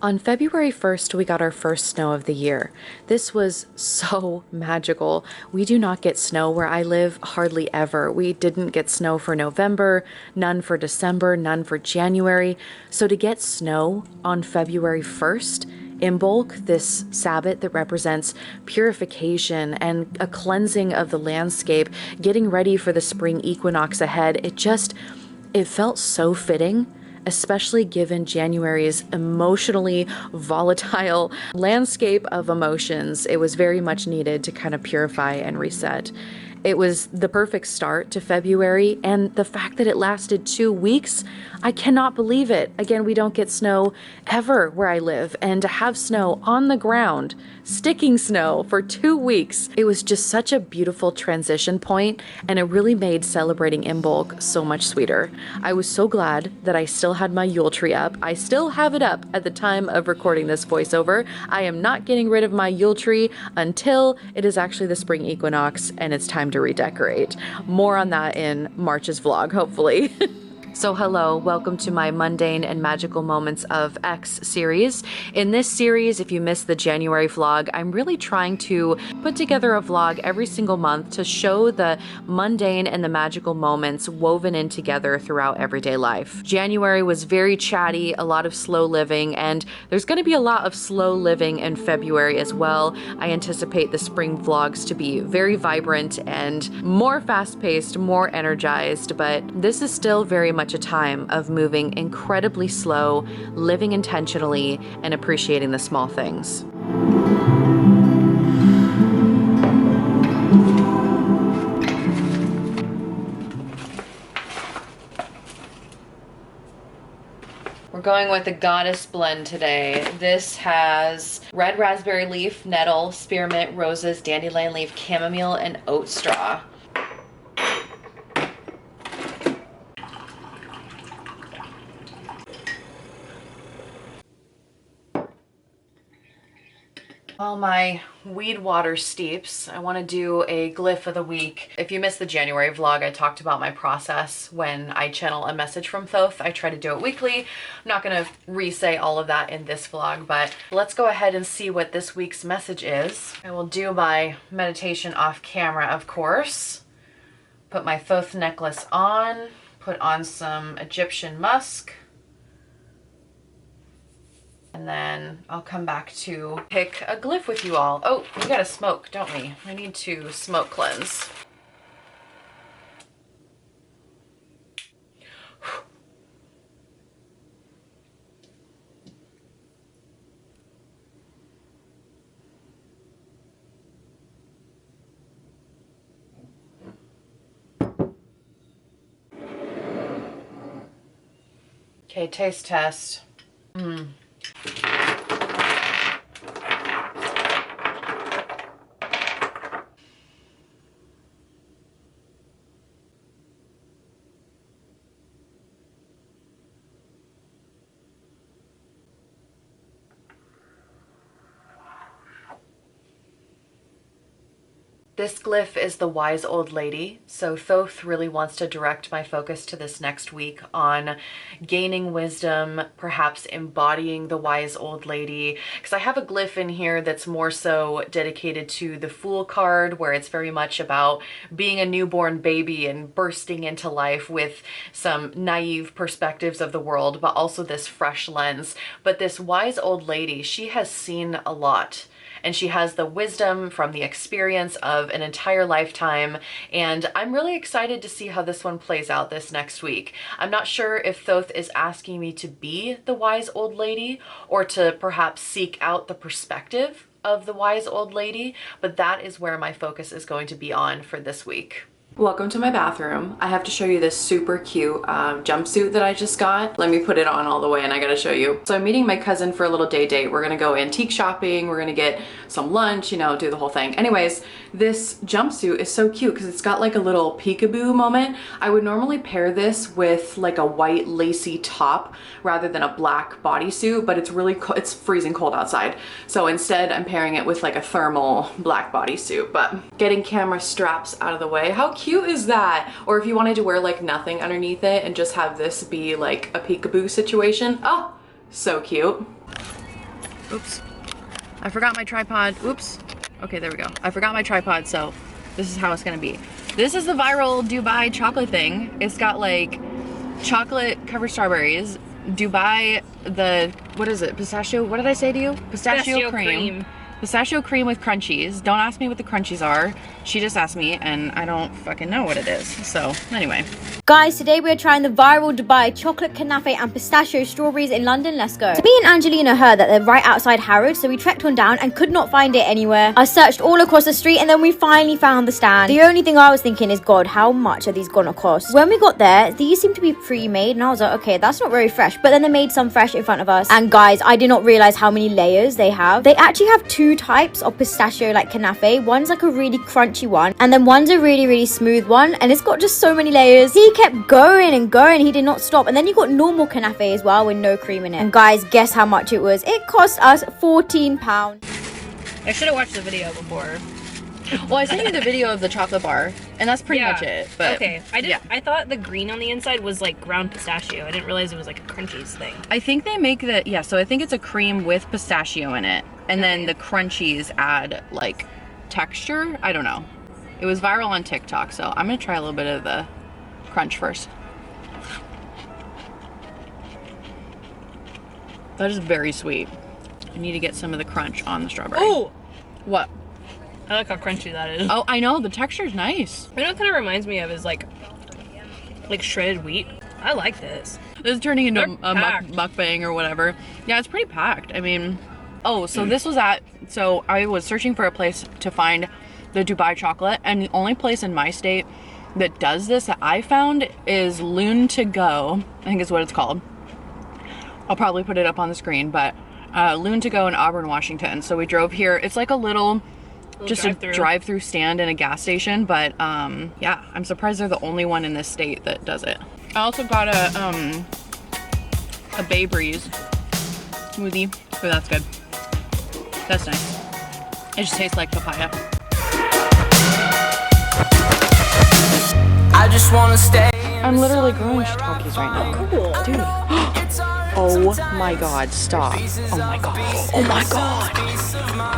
On February 1st, we got our first snow of the year. This was so magical. We do not get snow where I live hardly ever. We didn't get snow for November, none for December, none for January. So to get snow on February 1st, Imbolc, this Sabbath that represents purification and a cleansing of the landscape, getting ready for the spring equinox ahead, it felt so fitting, especially given January's emotionally volatile landscape of emotions. It was very much needed to kind of purify and reset. It was the perfect start to February, and the fact that it lasted 2 weeks, I cannot believe it. Again, we don't get snow ever where I live, and to have snow on the ground, sticking snow for 2 weeks, it was just such a beautiful transition point, and it really made celebrating Imbolc so much sweeter. I was so glad that I still had my Yule tree up. I still have it up at the time of recording this voiceover. I am not getting rid of my Yule tree until it is actually the spring equinox and it's time to redecorate. More on that in March's vlog, hopefully. So hello, welcome to my Mundane and Magical Moments of X series. In this series, if you missed the January vlog, I'm really trying to put together a vlog every single month to show the mundane and the magical moments woven in together throughout everyday life. January was very chatty, a lot of slow living, and there's going to be a lot of slow living in February as well. I anticipate the spring vlogs to be very vibrant and more fast-paced, more energized, but this is still very much a time of moving incredibly slow, living intentionally, and appreciating the small things. We're going with the Goddess blend today. This has red raspberry leaf, nettle, spearmint, roses, dandelion leaf, chamomile, and oat straw. While my weed water steeps, I want to do a glyph of the week. If you missed the January vlog, I talked about my process when I channel a message from Thoth. I try to do it weekly. I'm not going to re-say all of that in this vlog, but let's go ahead and see what this week's message is. I will do my meditation off camera, of course. Put my Thoth necklace on, put on some Egyptian musk. And then I'll come back to pick a glyph with you all. Oh, we gotta smoke, don't we? I need to smoke cleanse. Okay, taste test. This glyph is the Wise Old Lady, so Thoth really wants to direct my focus to this next week on gaining wisdom, perhaps embodying the Wise Old Lady, because I have a glyph in here that's more so dedicated to the Fool card, where it's very much about being a newborn baby and bursting into life with some naive perspectives of the world, but also this fresh lens. But this Wise Old Lady, she has seen a lot. And she has the wisdom from the experience of an entire lifetime, and I'm really excited to see how this one plays out this next week. I'm not sure if Thoth is asking me to be the Wise Old Lady or to perhaps seek out the perspective of the Wise Old Lady, but that is where my focus is going to be on for this week. Welcome to my bathroom. I have to show you this super cute jumpsuit that I just got. Let me put it on all the way and I gotta show you. So I'm meeting my cousin for a little day date. We're gonna go antique shopping. We're gonna get some lunch, you know, do the whole thing. Anyways, this jumpsuit is so cute because it's got like a little peekaboo moment. I would normally pair this with like a white lacy top rather than a black bodysuit, but it's really it's freezing cold outside. So instead I'm pairing it with like a thermal black bodysuit, but getting camera straps out of the way. How cute is that? Or if you wanted to wear like nothing underneath it and just have this be like a peekaboo situation. Oh, so cute. Oops. I forgot my tripod. Oops. Okay, there we go. I forgot my tripod, so this is how it's gonna be. This is the viral Dubai chocolate thing. It's got like chocolate covered strawberries, Dubai, what is it? Pistachio, what did I say to you? Pistachio cream. Pistachio cream with crunchies. Don't ask me what the crunchies are. She just asked me and I don't fucking know what it is. So anyway. Guys, today we're trying the viral Dubai chocolate canafe and pistachio strawberries in London. Let's go. So me and Angelina heard that they're right outside Harrods, so we trekked on down and could not find it anywhere. I searched all across the street and then we finally found the stand. The only thing I was thinking is, God, how much are these gonna cost? When we got there, these seemed to be pre-made and I was like, okay, that's not very fresh. But then they made some fresh in front of us. And guys, I did not realize how many layers they have. They actually have two types of pistachio like canafe. One's like a really crunchy one and then one's a really, really smooth one. And it's got just so many layers. He kept going and going. He did not stop. And then you got normal canafe as well with no cream in it. And guys, guess how much it was? It cost us £14. I should have watched the video before. Well, I sent you the video of the chocolate bar, and that's pretty much it. But okay, I thought the green on the inside was like ground pistachio. I didn't realize it was like a crunchies thing. I think they make so I think it's a cream with pistachio in it, and then the crunchies add like texture. I don't know. It was viral on TikTok, so I'm gonna try a little bit of the crunch first. That is very sweet. I need to get some of the crunch on the strawberry. Oh! What? I like how crunchy that is. Oh, I know. The texture's nice. You know what it kind of reminds me of is like shredded wheat. I like this. This is turning into a mukbang or whatever. Yeah, it's pretty packed. I mean, oh, so this was so I was searching for a place to find the Dubai chocolate, and the only place in my state that does this that I found is Loon to Go. I think is what it's called. I'll probably put it up on the screen, but Loon to Go in Auburn, Washington. So we drove here. It's like a little just a drive-through stand in a gas station, but yeah, I'm surprised they're the only one in this state that does it. I also got a Bay Breeze smoothie, so that's good. That's nice. It just tastes like papaya. I just want to stay. I'm literally growing shiitakes right now. Cool. Dude. Oh my god, stop. Oh my god. Oh my god.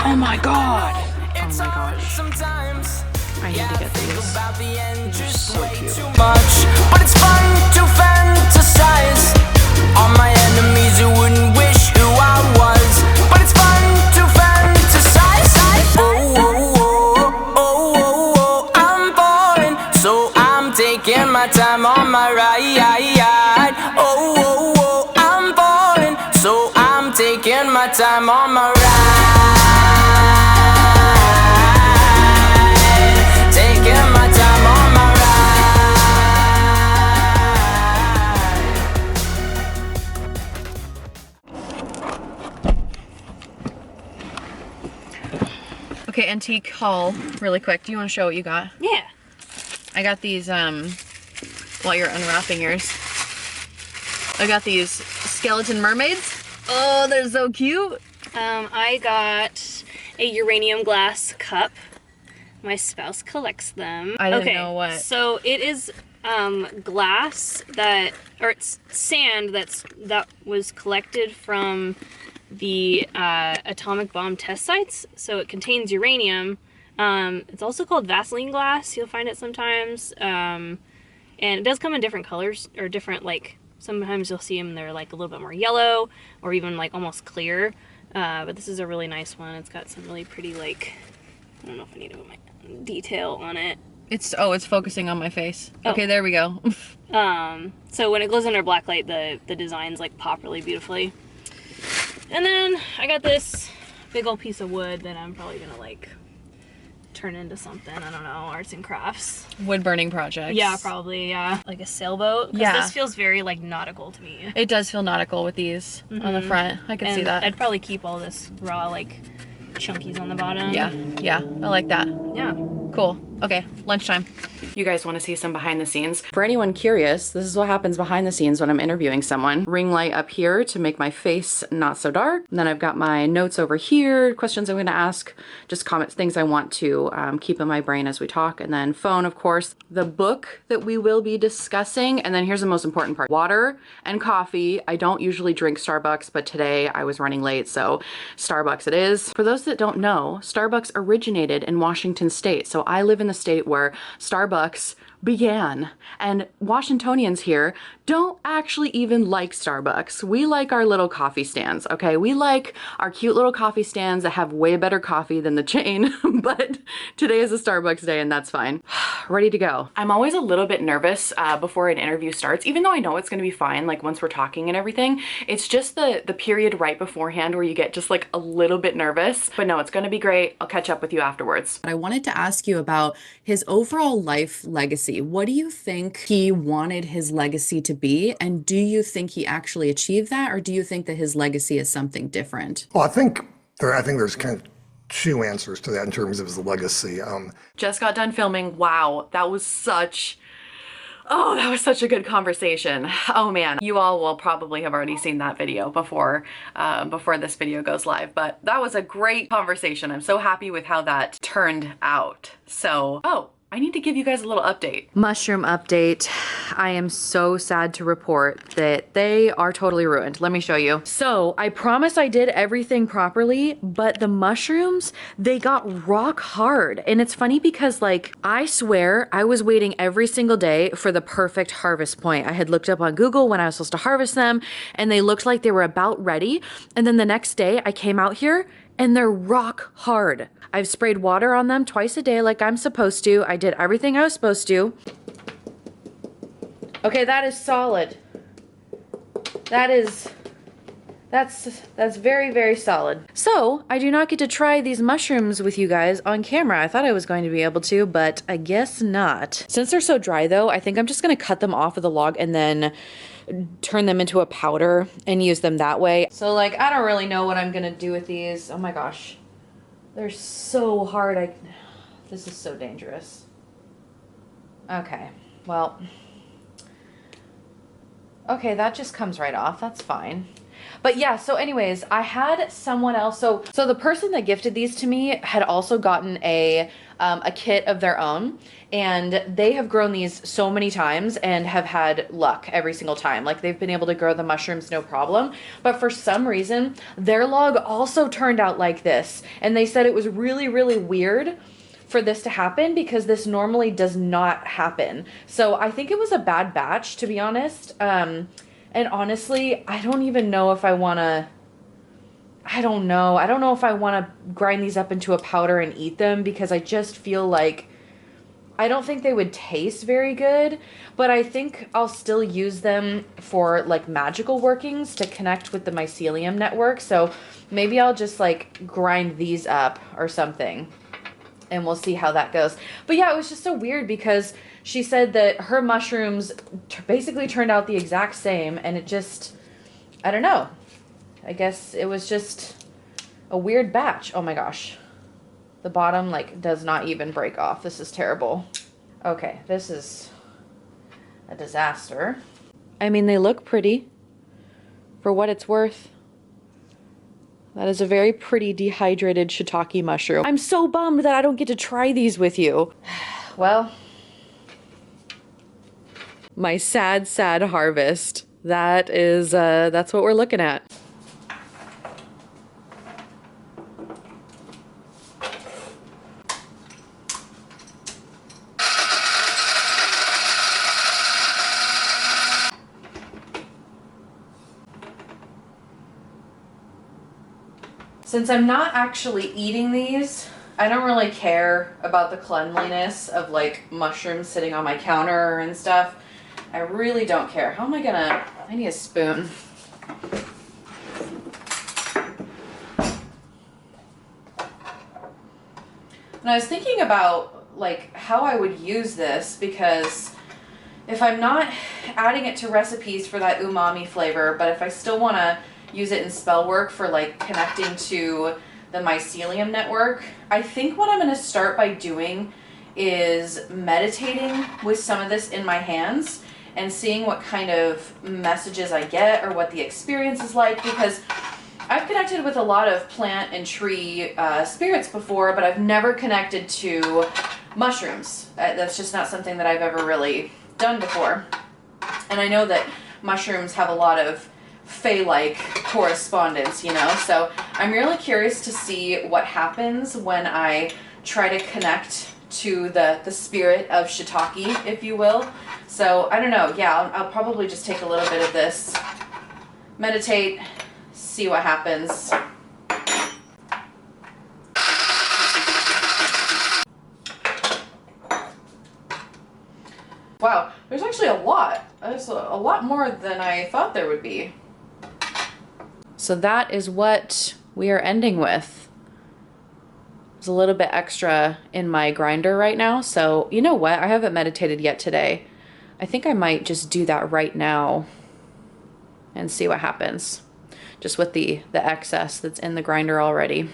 Oh my god. Oh my gosh. I need to get these. These are so cute. But it's fun to fantasize. All my enemies who wouldn't wish who I was. But it's fun to fantasize. Oh, oh, oh, oh, oh, oh. I'm falling, so I'm taking my time on my ride. Oh, oh, oh, I'm falling, so I'm taking my time on my ride. Okay, antique haul, really quick. Do you want to show what you got? Yeah. I got these, while you're unwrapping yours, I got these skeleton mermaids. Oh, they're so cute. I got a uranium glass cup. My spouse collects them. I didn't know what. So it is glass it's sand that was collected from the atomic bomb test sites. So it contains uranium. It's also called Vaseline glass. You'll find it sometimes. And it does come in different colors, or different, like, sometimes you'll see them, they're like a little bit more yellow or even like almost clear. But this is a really nice one. It's got some really pretty, like, I don't know if I need to put my detail on it. It's focusing on my face. Oh. Okay, there we go. So when it glows under black light, the designs like pop really beautifully. And then I got this big old piece of wood that I'm probably gonna like turn into something. I don't know, arts and crafts. Wood burning projects. Yeah, probably, yeah. Like a sailboat. Yeah. This feels very like nautical to me. It does feel nautical with these on the front. I can see that. I'd probably keep all this raw like chunkies on the bottom. Yeah, I like that. Yeah. Cool. Okay, lunchtime. You guys want to see some behind the scenes? For anyone curious, this is what happens behind the scenes when I'm interviewing someone. Ring light up here to make my face not so dark. And then I've got my notes over here, questions I'm going to ask, just comments, things I want to keep in my brain as we talk. And then phone, of course, the book that we will be discussing. And then here's the most important part, water and coffee. I don't usually drink Starbucks, but today I was running late, so Starbucks it is. For those that don't know, Starbucks originated in Washington State. So I live in the state where Starbucks began, and Washingtonians here don't actually even like Starbucks. We like our little coffee stands, okay? We like our cute little coffee stands that have way better coffee than the chain, but today is a Starbucks day and that's fine. Ready to go. I'm always a little bit nervous before an interview starts, even though I know it's gonna be fine, like once we're talking and everything. It's just the period right beforehand where you get just like a little bit nervous, but no, it's gonna be great. I'll catch up with you afterwards. I wanted to ask you about his overall life legacy. What do you think he wanted his legacy to be? And do you think he actually achieved that? Or do you think that his legacy is something different? Well, I think there's kind of two answers to that in terms of his legacy. Just got done filming. Wow, that was such a good conversation. Oh man, you all will probably have already seen that video before this video goes live, but that was a great conversation. I'm so happy with how that turned out. So, I need to give you guys a little update. Mushroom update. I am so sad to report that they are totally ruined. Let me show you. So I promise I did everything properly, but the mushrooms, they got rock hard. And it's funny because like, I swear I was waiting every single day for the perfect harvest point. I had looked up on Google when I was supposed to harvest them and they looked like they were about ready. And then the next day I came out here and they're rock hard. I've sprayed water on them twice a day like I'm supposed to. I did everything I was supposed to. Okay, that is solid. That's very, very solid. So, I do not get to try these mushrooms with you guys on camera. I thought I was going to be able to, but I guess not. Since they're so dry though, I think I'm just gonna cut them off of the log and then turn them into a powder and use them that way. So like, I don't really know what I'm gonna do with these. Oh my gosh. They're so hard. This is so dangerous. Okay, well. Okay, that just comes right off. That's fine. But yeah, so anyways, I had someone else. So the person that gifted these to me had also gotten a kit of their own, and they have grown these so many times and have had luck every single time. Like they've been able to grow the mushrooms no problem. But for some reason, their log also turned out like this. And they said it was really, really weird for this to happen because this normally does not happen. So I think it was a bad batch, to be honest. And honestly, I don't even know if I want to, I don't know if I want to grind these up into a powder and eat them because I just feel like, I don't think they would taste very good, but I think I'll still use them for like magical workings to connect with the mycelium network. So maybe I'll just like grind these up or something and we'll see how that goes. But yeah, it was just so weird because she said that her mushrooms basically turned out the exact same, and it just, I don't know. I guess it was just a weird batch. Oh my gosh. The bottom like does not even break off. This is terrible. Okay, this is a disaster. I mean, they look pretty for what it's worth. That is a very pretty dehydrated shiitake mushroom. I'm so bummed that I don't get to try these with you. Well, my sad, sad harvest. That is, that's what we're looking at. Since I'm not actually eating these, I don't really care about the cleanliness of like mushrooms sitting on my counter and stuff. I really don't care. How am I gonna, I need a spoon. And I was thinking about like how I would use this, because if I'm not adding it to recipes for that umami flavor, but if I still want to use it in spell work for like connecting to the mycelium network, I think what I'm going to start by doing is meditating with some of this in my hands and seeing what kind of messages I get or what the experience is like, because I've connected with a lot of plant and tree spirits before, but I've never connected to mushrooms. That's just not something that I've ever really done before. And I know that mushrooms have a lot of Fae-like correspondence, you know, so I'm really curious to see what happens when I try to connect to the spirit of shiitake, if you will. So I don't know, yeah, I'll probably just take a little bit of this, meditate, see what happens. Wow, there's actually a lot. There's a lot more than I thought there would be. So that is what we are ending with. There's a little bit extra in my grinder right now, so you know what? I haven't meditated yet today. I think I might just do that right now and see what happens, just with the excess that's in the grinder already.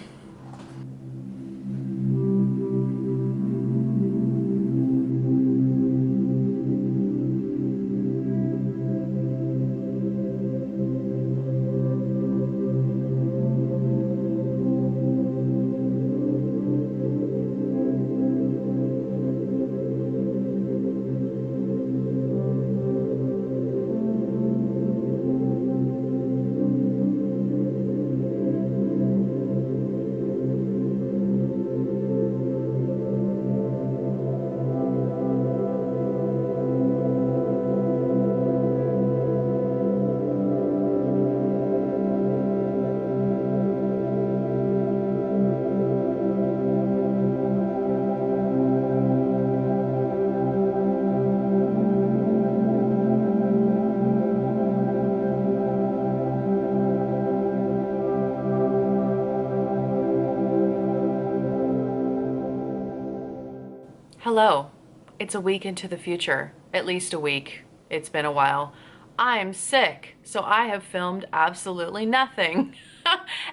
Hello. It's a week into the future. At least a week. It's been a while. I'm sick, so I have filmed absolutely nothing.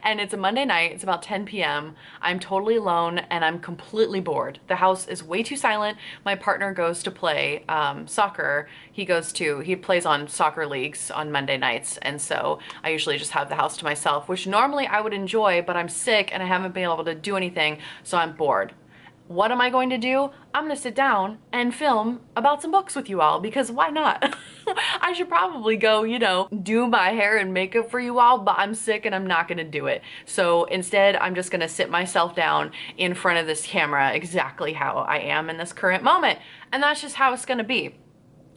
And it's a Monday night, it's about 10 p.m. I'm totally alone and I'm completely bored. The house is way too silent. My partner goes to play soccer. He plays on soccer leagues on Monday nights, and so I usually just have the house to myself, which normally I would enjoy, but I'm sick and I haven't been able to do anything, so I'm bored. What am I going to do? I'm gonna sit down and film about some books with you all, because why not? I should probably go, you know, do my hair and makeup for you all, but I'm sick and I'm not gonna do it. So instead, I'm just gonna sit myself down in front of this camera exactly how I am in this current moment. And that's just how it's gonna be.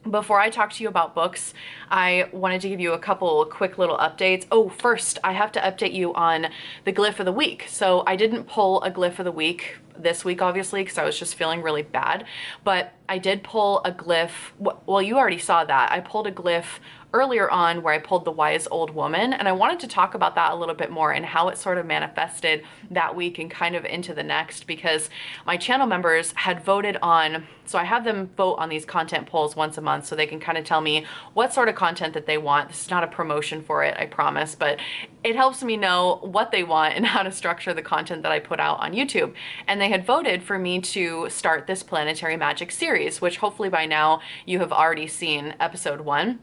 Before I talk to you about books, I wanted to give you a couple quick little updates. Oh, first, I have to update you on the glyph of the week. So I didn't pull a glyph of the week this week, obviously, because I was just feeling really bad. But I did pull a glyph. Well, you already saw that. I pulled a glyph earlier on where I pulled the wise old woman, and I wanted to talk about that a little bit more and how it sort of manifested that week and kind of into the next, because my channel members had voted on, so I have them vote on these content polls once a month so they can kind of tell me what sort of content that they want. This is not a promotion for it, I promise, but it helps me know what they want and how to structure the content that I put out on YouTube. And they had voted for me to start this planetary magic series, which hopefully by now you have already seen episode 1.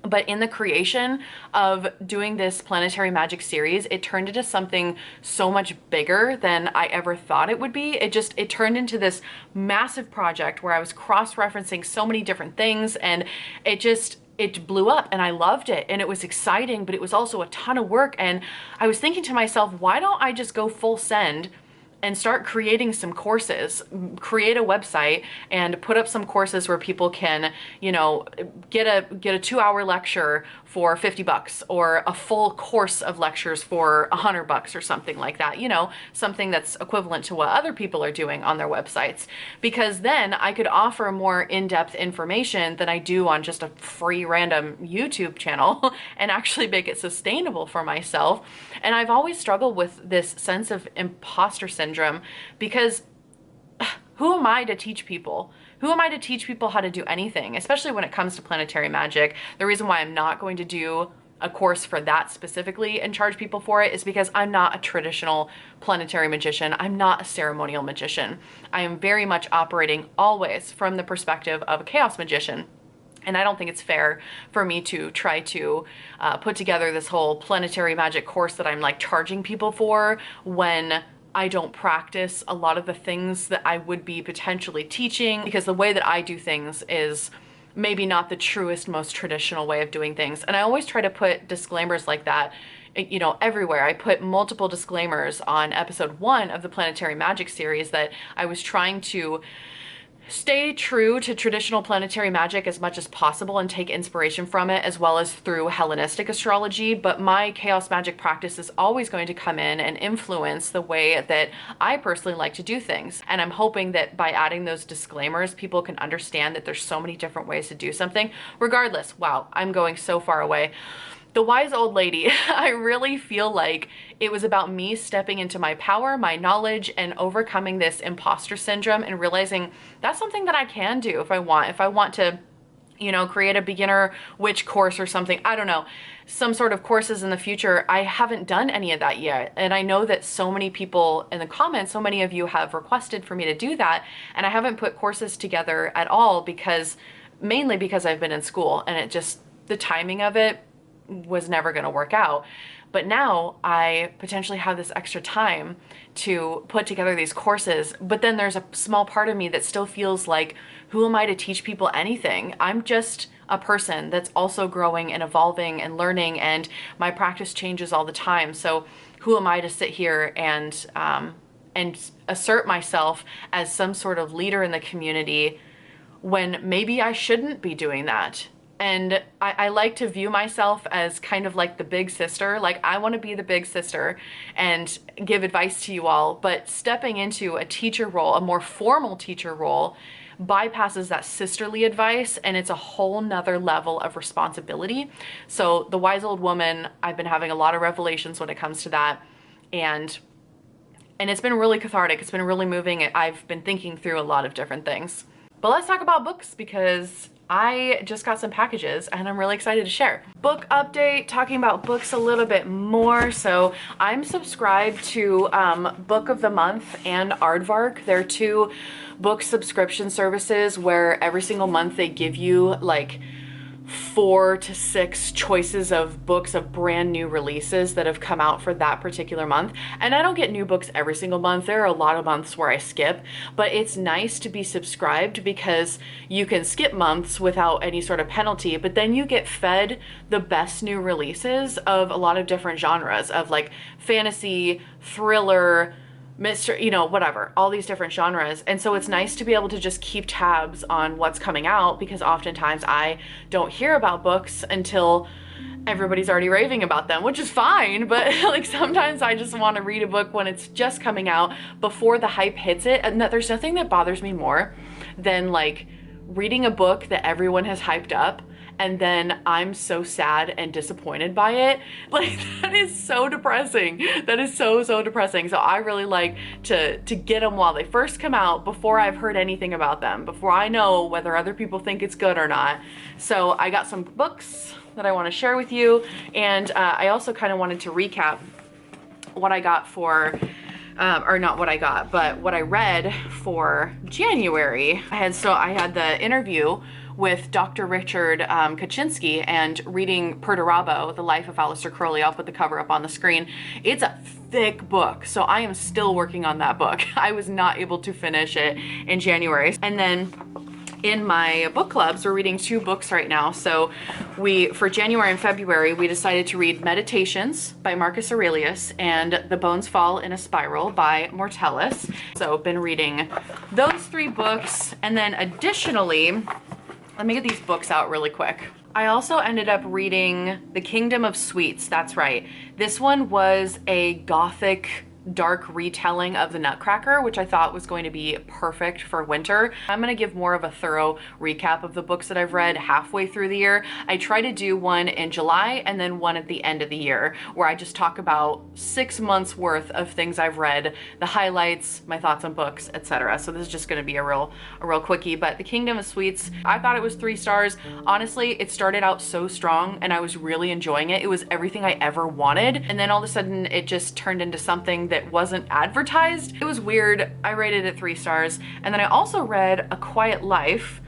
But in the creation of doing this planetary magic series, it turned into something so much bigger than I ever thought it would be. It turned into this massive project where I was cross-referencing so many different things, and it blew up and I loved it and it was exciting, but it was also a ton of work. And I was thinking to myself, why don't I just go full send and start creating some courses, create a website and put up some courses where people can, you know, get a 2-hour lecture for $50 or a full course of lectures for $100 or something like that, you know, something that's equivalent to what other people are doing on their websites. Because then I could offer more in-depth information than I do on just a free random YouTube channel and actually make it sustainable for myself. And I've always struggled with this sense of imposter syndrome, because who am I to teach people? Who am I to teach people how to do anything, especially when it comes to planetary magic? The reason why I'm not going to do a course for that specifically and charge people for it is because I'm not a traditional planetary magician. I'm not a ceremonial magician. I am very much operating always from the perspective of a chaos magician. And I don't think it's fair for me to try to put together this whole planetary magic course that I'm like charging people for when I don't practice a lot of the things that I would be potentially teaching, because the way that I do things is maybe not the truest, most traditional way of doing things. And I always try to put disclaimers like that, you know, everywhere. I put multiple disclaimers on episode 1 of the Planetary Magic series that I was trying to stay true to traditional planetary magic as much as possible and take inspiration from it, as well as through Hellenistic astrology. But my chaos magic practice is always going to come in and influence the way that I personally like to do things. And I'm hoping that by adding those disclaimers, people can understand that there's so many different ways to do something. Regardless, wow, I'm going so far away. The wise old lady, I really feel like it was about me stepping into my power, my knowledge, and overcoming this imposter syndrome and realizing that's something that I can do if I want. If I want to, you know, create a beginner witch course or something, I don't know, some sort of courses in the future. I haven't done any of that yet. And I know that so many people in the comments, so many of you have requested for me to do that. And I haven't put courses together at all because, mainly because I've been in school and it just, the timing of it was never going to work out. But now I potentially have this extra time to put together these courses. But then there's a small part of me that still feels like, who am I to teach people anything? I'm just a person that's also growing and evolving and learning, and my practice changes all the time. So who am I to sit here and assert myself as some sort of leader in the community when maybe I shouldn't be doing that? And I like to view myself as kind of like the big sister. Like, I want to be the big sister and give advice to you all, but stepping into a teacher role, a more formal teacher role, bypasses that sisterly advice, and it's a whole nother level of responsibility. So the wise old woman, I've been having a lot of revelations when it comes to that, and it's been really cathartic. It's been really moving. I've been thinking through a lot of different things. But let's talk about books, because I just got some packages and I'm really excited to share. Book update, talking about books a little bit more. So I'm subscribed to Book of the Month and Aardvark. They're 2 book subscription services where every single month they give you like 4 to 6 choices of books of brand new releases that have come out for that particular month. And I don't get new books every single month. There are a lot of months where I skip, but it's nice to be subscribed because you can skip months without any sort of penalty, but then you get fed the best new releases of a lot of different genres of like fantasy, thriller, you know, whatever, all these different genres. And so it's nice to be able to just keep tabs on what's coming out, because oftentimes I don't hear about books until everybody's already raving about them, which is fine. But like, sometimes I just want to read a book when it's just coming out before the hype hits it. And that there's nothing that bothers me more than like reading a book that everyone has hyped up and then I'm so sad and disappointed by it. Like, that is so depressing. That is so depressing. So I really like to get them while they first come out, before I've heard anything about them, before I know whether other people think it's good or not. So I got some books that I want to share with you, and I also kind of wanted to recap what I got for or not what I got, but what I read for January. I had the interview with Dr. Richard Kaczynski and reading Perdurabo, The Life of Aleister Crowley. I'll put the cover up on the screen. It's a thick book, so I am still working on that book. I was not able to finish it in January. And then in my book clubs, we're reading 2 books right now. So for January and February, we decided to read Meditations by Marcus Aurelius and The Bones Fall in a Spiral by Mortellus. So been reading those 3 books. And then additionally, let me get these books out really quick. I also ended up reading The Kingdom of Sweets. That's right. This one was a gothic dark retelling of the Nutcracker, which I thought was going to be perfect for winter. I'm gonna give more of a thorough recap of the books that I've read halfway through the year. I try to do one in July and then one at the end of the year, where I just talk about 6 months worth of things I've read, the highlights, my thoughts on books, etc. So this is just gonna be a real quickie. But The Kingdom of Sweets, I thought it was 3 stars. Honestly, it started out so strong and I was really enjoying it. It was everything I ever wanted. And then all of a sudden it just turned into something that wasn't advertised. It was weird. I rated it 3 stars. And then I also read A Quiet Life.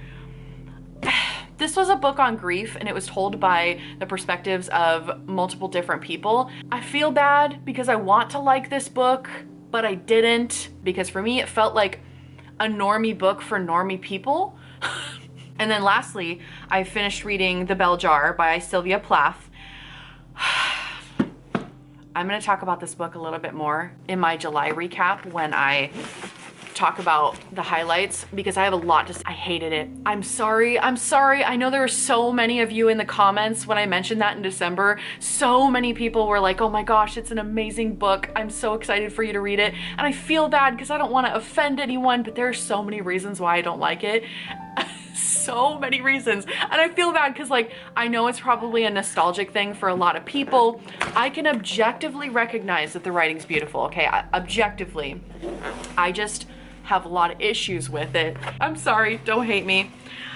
This was a book on grief and it was told by the perspectives of multiple different people. I feel bad because I want to like this book, but I didn't, because for me it felt like a normie book for normie people. And then lastly, I finished reading The Bell Jar by Sylvia Plath. I'm gonna talk about this book a little bit more in my July recap when I talk about the highlights, because I have a lot to say. I hated it. I'm sorry. I know there were so many of you in the comments when I mentioned that in December. So many people were like, oh my gosh, it's an amazing book. I'm so excited for you to read it. And I feel bad because I don't want to offend anyone, but there are so many reasons why I don't like it. So many reasons. And I feel bad because, like, I know it's probably a nostalgic thing for a lot of people. I can objectively recognize that the writing's beautiful, okay? Objectively. I just have a lot of issues with it. I'm sorry, don't hate me.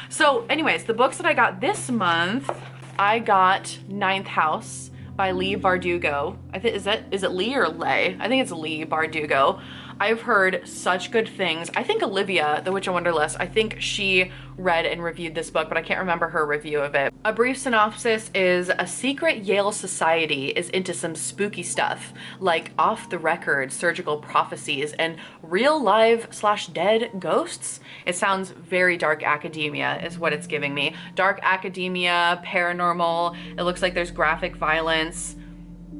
So anyways, the books that I got this month, I got Ninth House by Leigh Bardugo. I think, is it Leigh or Leigh? I think it's Leigh Bardugo. I've heard such good things. I think Olivia, the Witch of Wonderlust, I think she read and reviewed this book, but I can't remember her review of it. A brief synopsis is a secret Yale society is into some spooky stuff, like off-the-record surgical prophecies and real live/dead ghosts. It sounds very dark academia is what it's giving me. Dark academia, paranormal, it looks like there's graphic violence.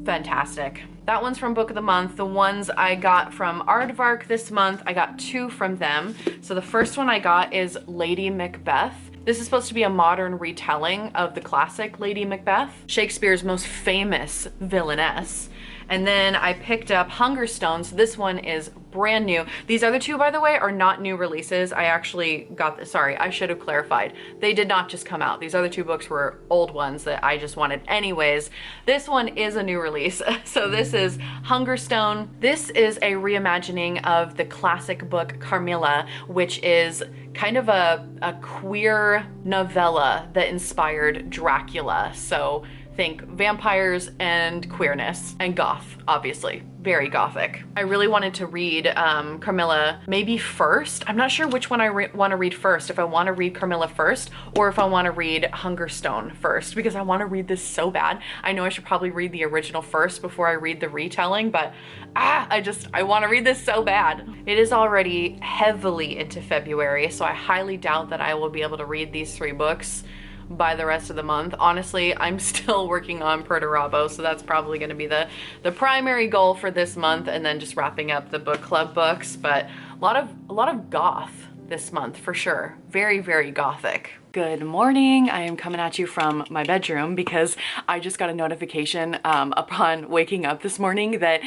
Fantastic. That one's from Book of the Month. The ones I got from Aardvark this month, I got 2 from them. So the first one I got is Lady Macbeth. This is supposed to be a modern retelling of the classic Lady Macbeth, Shakespeare's most famous villainess. And then I picked up Hunger Stones. This one is brand new. These other 2, by the way, are not new releases. I actually got this, sorry, I should have clarified. They did not just come out. These other 2 books were old ones that I just wanted anyways. This one is a new release. So this is Hunger Stone. This is a reimagining of the classic book Carmilla, which is kind of a queer novella that inspired Dracula. So think vampires and queerness and goth, obviously. Very gothic. I really wanted to read Carmilla maybe first. I'm not sure which one I want to read first, if I want to read Carmilla first or if I want to read Hungerstone first, because I want to read this so bad. I know I should probably read the original first before I read the retelling, but I want to read this so bad. It is already heavily into February, so I highly doubt that I will be able to read these 3 books by the rest of the month. Honestly, I'm still working on Perturabo, so that's probably going to be the primary goal for this month, and then just wrapping up the book club books. But a lot of goth this month for sure. Very, very gothic. Good morning. I am coming at you from my bedroom because I just got a notification upon waking up this morning that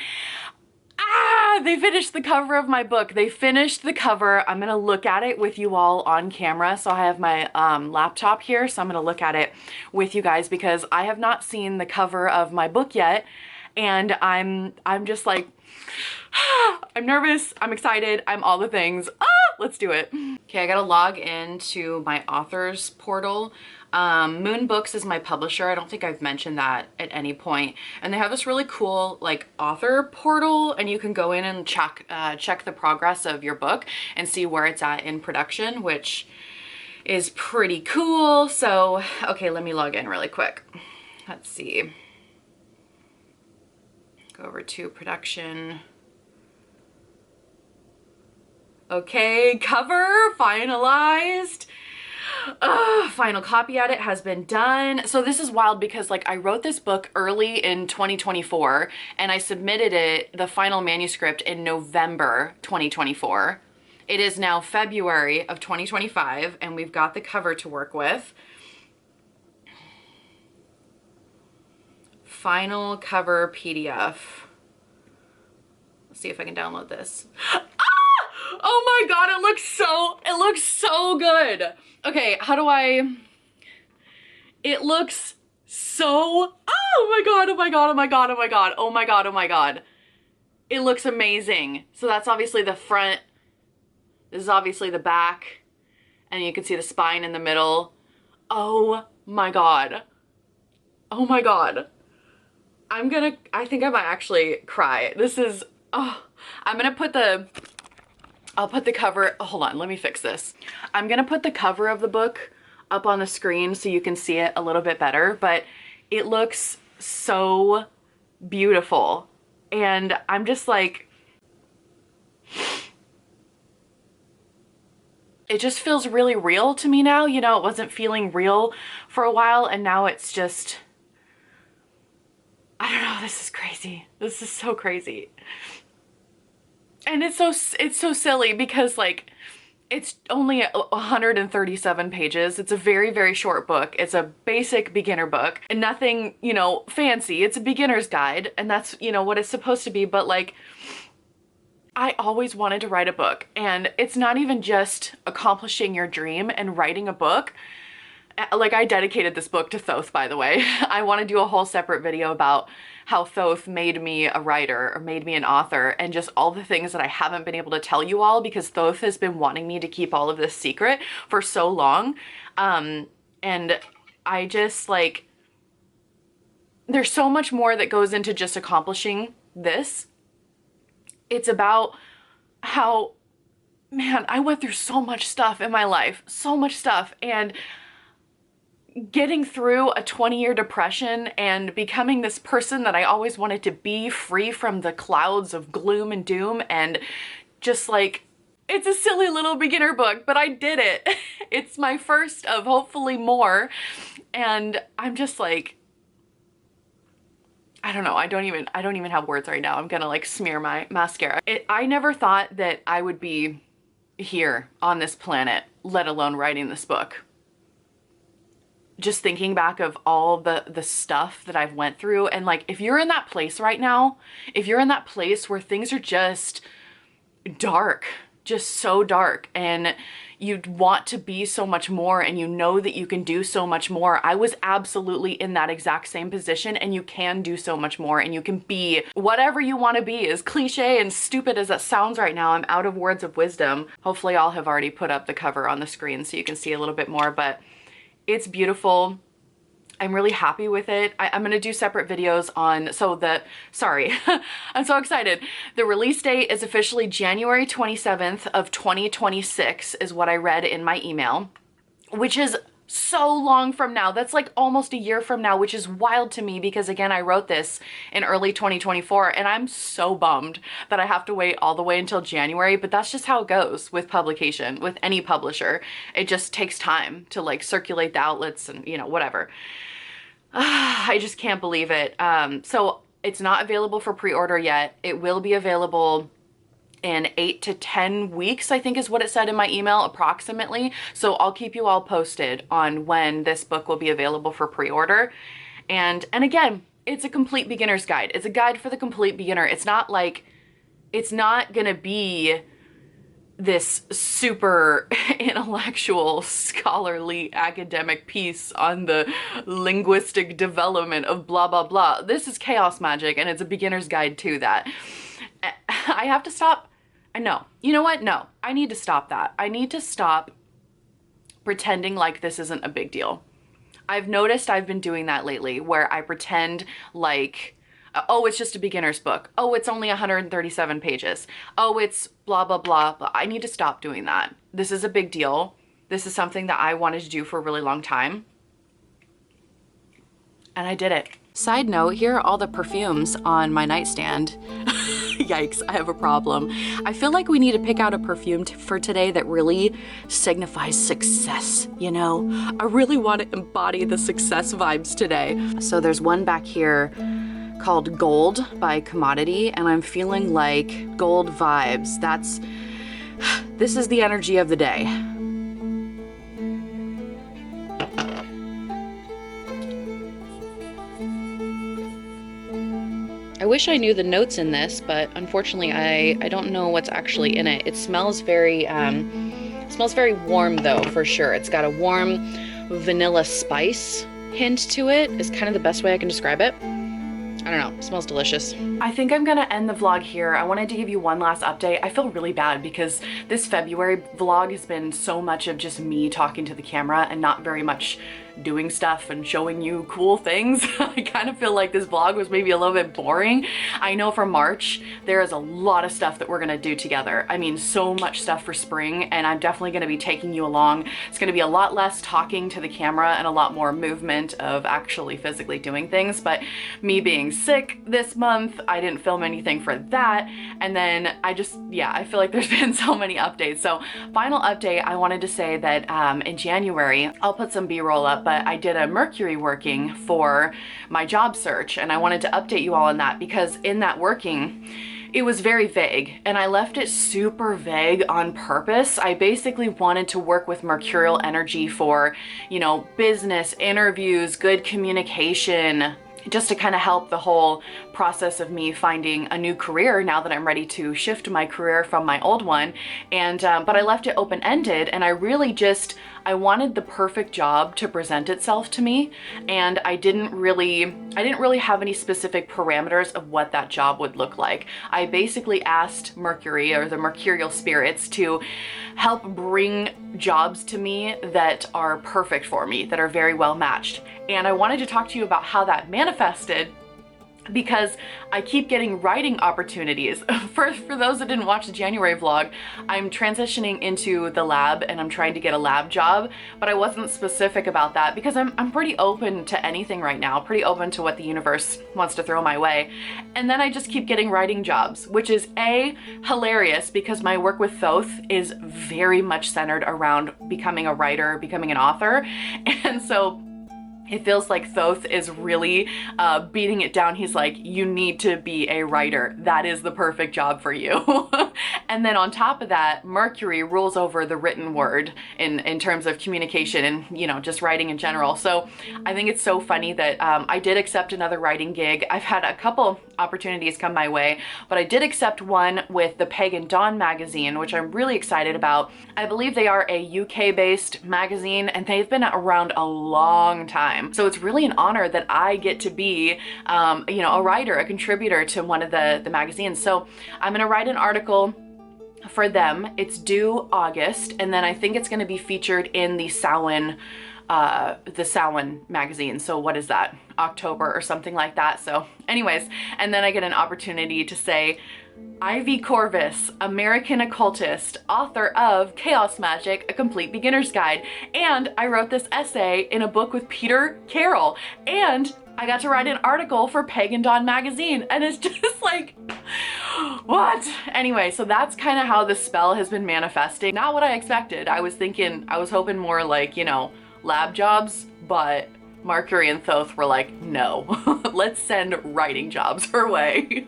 they finished the cover of my book. They finished the cover. I'm gonna look at it with you all on camera. So I have my laptop here, so I'm gonna look at it with you guys because I have not seen the cover of my book yet, and I'm just like, I'm nervous, I'm excited, I'm all the things. Let's do it. Okay, I gotta log into my author's portal. Moon Books is my publisher. I don't think I've mentioned that at any point. And they have this really cool like author portal, and you can go in and check the progress of your book and see where it's at in production, which is pretty cool. So, okay, let me log in really quick. Let's see. Go over to production. Okay, cover finalized. Final copy edit has been done. So this is wild because like I wrote this book early in 2024 and I submitted it, the final manuscript, in November 2024. It is now February of 2025 and we've got the cover to work with. Final cover PDF. Let's see if I can download this. Ah! Oh my God, it looks so good. Okay, how do I, it looks so, oh my God, oh my God, oh my God, oh my God, oh my God, oh my God. It looks amazing. So that's obviously the front. This is obviously the back. And you can see the spine in the middle. Oh my God. Oh my God. I think I might actually cry. This is, oh, I'll put the cover, oh, hold on, let me fix this. I'm gonna put the cover of the book up on the screen so you can see it a little bit better, but it looks so beautiful. And I'm just like, it just feels really real to me now. You know, it wasn't feeling real for a while, and now it's just, I don't know, this is crazy. This is so crazy. And it's so silly because like, it's only 137 pages. It's a very, very short book. It's a basic beginner book and nothing, you know, fancy. It's a beginner's guide, and that's, you know, what it's supposed to be. But like, I always wanted to write a book, and it's not even just accomplishing your dream and writing a book. Like, I dedicated this book to Thoth, by the way. I want to do a whole separate video about how Thoth made me a writer or made me an author, and just all the things that I haven't been able to tell you all because Thoth has been wanting me to keep all of this secret for so long. And I just like, there's so much more that goes into just accomplishing this. It's about how, man, I went through so much stuff in my life, so much stuff, and getting through a 20-year depression and becoming this person that I always wanted to be, free from the clouds of gloom and doom, and just like, it's a silly little beginner book, but I did it. It's my first of hopefully more, and I'm just like, I don't know, I don't even have words right now. I'm gonna like smear my mascara. I never thought that I would be here on this planet, let alone writing this book. Just thinking back of all the stuff that I've went through, and like, if you're in that place right now, if you're in that place where things are just dark, just so dark, and you want to be so much more, and you know that you can do so much more. I was absolutely in that exact same position, and you can do so much more, and you can be whatever you want to be. As cliche and stupid as that sounds right now, I'm out of words of wisdom. Hopefully I'll have already put up the cover on the screen so you can see a little bit more, but it's beautiful. I'm really happy with it. I'm gonna do separate videos on, sorry, I'm so excited. The release date is officially January 27th of 2026 is what I read in my email, which is so long from now. That's like almost a year from now, which is wild to me because again, I wrote this in early 2024 and I'm so bummed that I have to wait all the way until January, but that's just how it goes with publication, with any publisher. It just takes time to like circulate the outlets and, you know, whatever. I just can't believe it. So it's not available for pre-order yet. It will be available in 8 to 10 weeks, I think is what it said in my email, approximately. So I'll keep you all posted on when this book will be available for pre-order. And again, it's a complete beginner's guide. It's a guide for the complete beginner. It's not like, it's not gonna be this super intellectual, scholarly, academic piece on the linguistic development of blah, blah, blah. This is chaos magic, and it's a beginner's guide to that. I have to stop. I know. You know what? No, I need to stop that. I need to stop pretending like this isn't a big deal. I've noticed I've been doing that lately, where I pretend like, oh, it's just a beginner's book. Oh, it's only 137 pages. Oh, it's blah, blah, blah. But I need to stop doing that. This is a big deal. This is something that I wanted to do for a really long time. And I did it. Side note, here are all the perfumes on my nightstand. Yikes, I have a problem. I feel like we need to pick out a perfume for today that really signifies success, you know? I really want to embody the success vibes today. So there's one back here called Gold by Commodity, and I'm feeling like gold vibes. This is the energy of the day. I wish I knew the notes in this, but unfortunately I don't know what's actually in it. It smells very warm though, for sure. It's got a warm vanilla spice hint to it, is kind of the best way I can describe it. I don't know, it smells delicious. I think I'm gonna end the vlog here. I wanted to give you one last update. I feel really bad because this February vlog has been so much of just me talking to the camera and not very much doing stuff and showing you cool things. I kind of feel like this vlog was maybe a little bit boring. I know for March, there is a lot of stuff that we're gonna do together. I mean, so much stuff for spring, and I'm definitely gonna be taking you along. It's gonna be a lot less talking to the camera and a lot more movement of actually physically doing things. But me being sick this month, I didn't film anything for that. And then I feel like there's been so many updates. So final update, I wanted to say that in January, I'll put some B-roll up, but I did a Mercury working for my job search, and I wanted to update you all on that because in that working, it was very vague, and I left it super vague on purpose. I basically wanted to work with mercurial energy for, you know, business, interviews, good communication, just to kind of help the whole process of me finding a new career now that I'm ready to shift my career from my old one. And but I left it open-ended, and I wanted the perfect job to present itself to me, and I didn't really have any specific parameters of what that job would look like. I basically asked Mercury, or the mercurial spirits, to help bring jobs to me that are perfect for me, that are very well matched. And I wanted to talk to you about how that manifested, because I keep getting writing opportunities. For those that didn't watch the January vlog, I'm transitioning into the lab and I'm trying to get a lab job, but I wasn't specific about that because I'm pretty open to anything right now, pretty open to what the universe wants to throw my way. And then I just keep getting writing jobs, which is hilarious because my work with Thoth is very much centered around becoming a writer, becoming an author. And so it feels like Thoth is really beating it down. He's like, you need to be a writer. That is the perfect job for you. And then on top of that, Mercury rules over the written word in terms of communication and, you know, just writing in general. So I think it's so funny that I did accept another writing gig. I've had a couple opportunities come my way, but I did accept one with the Pagan Dawn magazine, which I'm really excited about. I believe they are a UK-based magazine, and they've been around a long time. So it's really an honor that I get to be, you know, a writer, a contributor to one of the magazines. So I'm going to write an article for them. It's due August, and then I think it's going to be featured in the Samhain magazine. So what is that? October or something like that. So anyways, and then I get an opportunity to say, Ivy Corvus, American occultist, author of Chaos Magic, A Complete Beginner's Guide. And I wrote this essay in a book with Peter Carroll. And I got to write an article for Pagan Dawn magazine. And it's just like, what? Anyway, so that's kind of how the spell has been manifesting. Not what I expected. I was hoping more like, you know, lab jobs, but Mercury and Thoth were like, no, let's send writing jobs her way.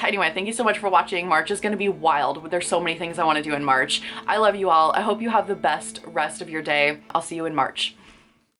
Anyway, thank you so much for watching. March is going to be wild. There's so many things I want to do in March. I love you all. I hope you have the best rest of your day. I'll see you in March.